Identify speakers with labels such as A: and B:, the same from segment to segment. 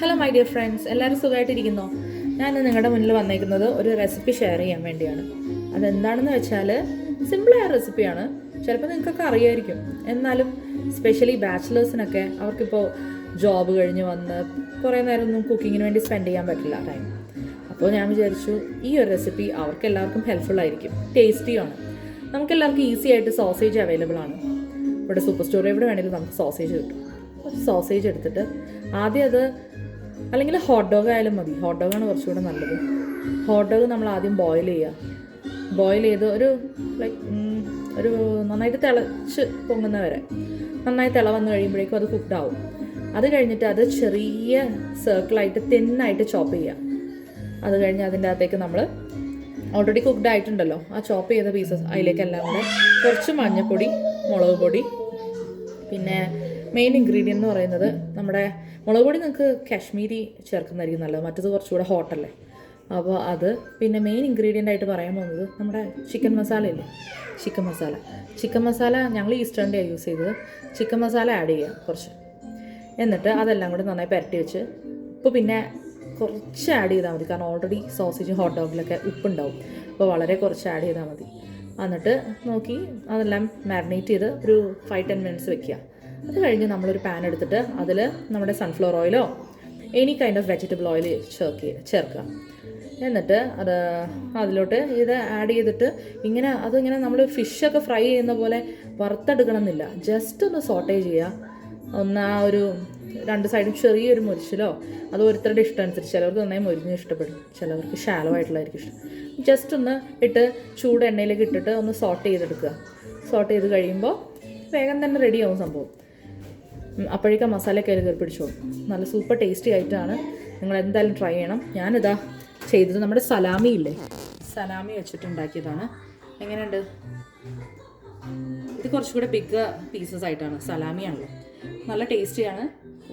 A: Hello my dear friends, എല്ലാവരും സുഖമായിട്ടിരിക്കുന്നോ? ഞാൻ നിങ്ങളുടെ മുന്നിൽ വന്നേക്കുന്നത് ഒരു റെസിപ്പി ഷെയർ ചെയ്യാൻ വേണ്ടിയാണ്. അതെന്താണെന്ന് വെച്ചാൽ സിമ്പിളായ റെസിപ്പിയാണ്. ചിലപ്പോൾ നിങ്ങൾക്കൊക്കെ അറിയായിരിക്കും. എന്നാലും സ്പെഷ്യലി ബാച്ചിലേഴ്സിനൊക്കെ അവർക്കിപ്പോൾ ജോബ് കഴിഞ്ഞ് വന്ന് കുറേ നേരമൊന്നും കുക്കിങ്ങിന് വേണ്ടി സ്പെൻഡ് ചെയ്യാൻ പറ്റില്ല ടൈം. അപ്പോൾ ഞാൻ വിചാരിച്ചു ഈ ഒരു റെസിപ്പി അവർക്ക് എല്ലാവർക്കും ഹെൽപ്ഫുൾ ആയിരിക്കും, ടേസ്റ്റിയുമാണ്. നമുക്കെല്ലാവർക്കും ഈസി ആയിട്ട് സോസേജ് അവൈലബിൾ ആണ്. ഇവിടെ സൂപ്പർ സ്റ്റോറിൽ എവിടെ വേണമെങ്കിലും നമുക്ക് സോസേജ് കിട്ടും. ഒരു സോസേജ് എടുത്തിട്ട് ആദ്യം അത്, അല്ലെങ്കിൽ ഹോട്ട് ഡോഗ് ആയാലും മതി, ഹോട്ട് ഡോഗാണ് കുറച്ചുകൂടെ നല്ലത്. ഹോട്ട് ഡോഗ് നമ്മൾ ആദ്യം ബോയിൽ ചെയ്ത് ഒരു നന്നായിട്ട് തിളച്ച് പൊങ്ങുന്ന വരെ, നന്നായി തിള വന്ന് കഴിയുമ്പോഴേക്കും അത് കുക്ക്ഡ് ആവും. അത് കഴിഞ്ഞിട്ട് അത് ചെറിയ സർക്കിളായിട്ട് തിന്നായിട്ട് ചോപ്പ് ചെയ്യുക. അത് കഴിഞ്ഞ് അതിൻ്റെ അകത്തേക്ക് നമ്മൾ ഓൾറെഡി കുക്ക്ഡ് ആയിട്ടുണ്ടല്ലോ ആ ചോപ്പ് ചെയ്ത പീസസ്, അതിലേക്കെല്ലാം കൂടെ കുറച്ച് മഞ്ഞൾപ്പൊടി, മുളക് പൊടി, പിന്നെ മെയിൻ ഇൻഗ്രീഡിയൻ്റ് എന്ന് പറയുന്നത് നമ്മുടെ മുളക് പൊടി നിങ്ങൾക്ക് കാശ്മീരി ചേർക്കുന്നതായിരിക്കും നല്ലത്, മറ്റത് കുറച്ചുകൂടെ ഹോട്ടല്ലേ. അപ്പോൾ അത്, പിന്നെ മെയിൻ ഇൻഗ്രീഡിയൻ്റ് ആയിട്ട് പറയാൻ പോകുന്നത് നമ്മുടെ ചിക്കൻ മസാല ഇല്ലേ, ചിക്കൻ മസാല ഞങ്ങൾ ഈസ്റ്റേണിൻ്റെയാണ് യൂസ് ചെയ്തത്. ചിക്കൻ മസാല ആഡ് ചെയ്യുക കുറച്ച്, എന്നിട്ട് അതെല്ലാം കൂടെ നന്നായി പുരട്ടി വെച്ച് ഉപ്പ് പിന്നെ കുറച്ച് ആഡ് ചെയ്താൽ മതി, കാരണം ഓൾറെഡി സോസേജ് ഹോട്ട് ഡോഗിലൊക്കെ ഉപ്പുണ്ടാവും. അപ്പോൾ വളരെ കുറച്ച് ആഡ് ചെയ്താൽ മതി. എന്നിട്ട് നോക്കി അതെല്ലാം മാരിനേറ്റ് ചെയ്ത് ഒരു 5-10 മിനിറ്റ്സ് വെക്കുക. അത് കഴിഞ്ഞ് നമ്മളൊരു പാൻ എടുത്തിട്ട് അതിൽ നമ്മുടെ സൺഫ്ലവർ ഓയിലോ any kind of vegetable oil ചേർക്കുക. എന്നിട്ട് അതിലോട്ട് ഇത് ആഡ് ചെയ്തിട്ട് അതിങ്ങനെ നമ്മൾ ഫിഷൊക്കെ ഫ്രൈ ചെയ്യുന്ന പോലെ വറുത്തെടുക്കണം എന്നില്ല, ജസ്റ്റ് ഒന്ന് സോട്ടേ ചെയ്യുക. ഒന്ന് ആ ഒരു 2 സൈഡും ചെറിയൊരു മുരിച്ചിലോ, അത് ഓരോരുത്തരുടെ ഇഷ്ടം അനുസരിച്ച്, ചിലവർക്ക് നന്നായി മുരിഞ്ഞ് ഇഷ്ടപ്പെടും, ചിലവർക്ക് ഷാലോ ആയിട്ടുള്ളതായിരിക്കും ഇഷ്ടം. ജസ്റ്റ് ഒന്ന് ഇട്ട് ചൂട് എണ്ണയിലേക്ക് ഇട്ടിട്ട് ഒന്ന് സോട്ട് ചെയ്തെടുക്കുക. സോട്ട് ചെയ്ത് കഴിയുമ്പോൾ വേഗം തന്നെ റെഡിയാവും സംഭവം. അപ്പോഴേക്കും മസാലയൊക്കെ അതിൽ കയറി പിടിച്ചോളും. നല്ല സൂപ്പർ ടേസ്റ്റി ആയിട്ടാണ്, നിങ്ങൾ എന്തായാലും ട്രൈ ചെയ്യണം. ഞാനിതാ ചെയ്തത് നമ്മുടെ സലാമി ഇല്ലേ, സലാമി വെച്ചിട്ടുണ്ടാക്കിയതാണ്. എങ്ങനെയുണ്ട്? ഇത് കുറച്ചുകൂടെ ബിഗ് പീസസ് ആയിട്ടാണ്, സലാമിയാണല്ലോ. നല്ല ടേസ്റ്റിയാണ്,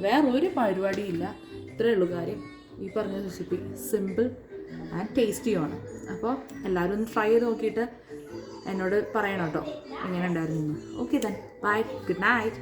A: വേറൊരു പരിപാടിയില്ല. ഇത്രയേ ഉള്ളൂ കാര്യം. ഈ പറഞ്ഞ റെസിപ്പി സിമ്പിൾ ആൻഡ് ടേസ്റ്റിയുമാണ്. അപ്പോൾ എല്ലാവരും ഒന്ന് ട്രൈ ചെയ്ത് നോക്കിയിട്ട് എന്നോട് പറയണം കേട്ടോ എങ്ങനെ ഉണ്ടായിരുന്നു. Okay then, bye, good night.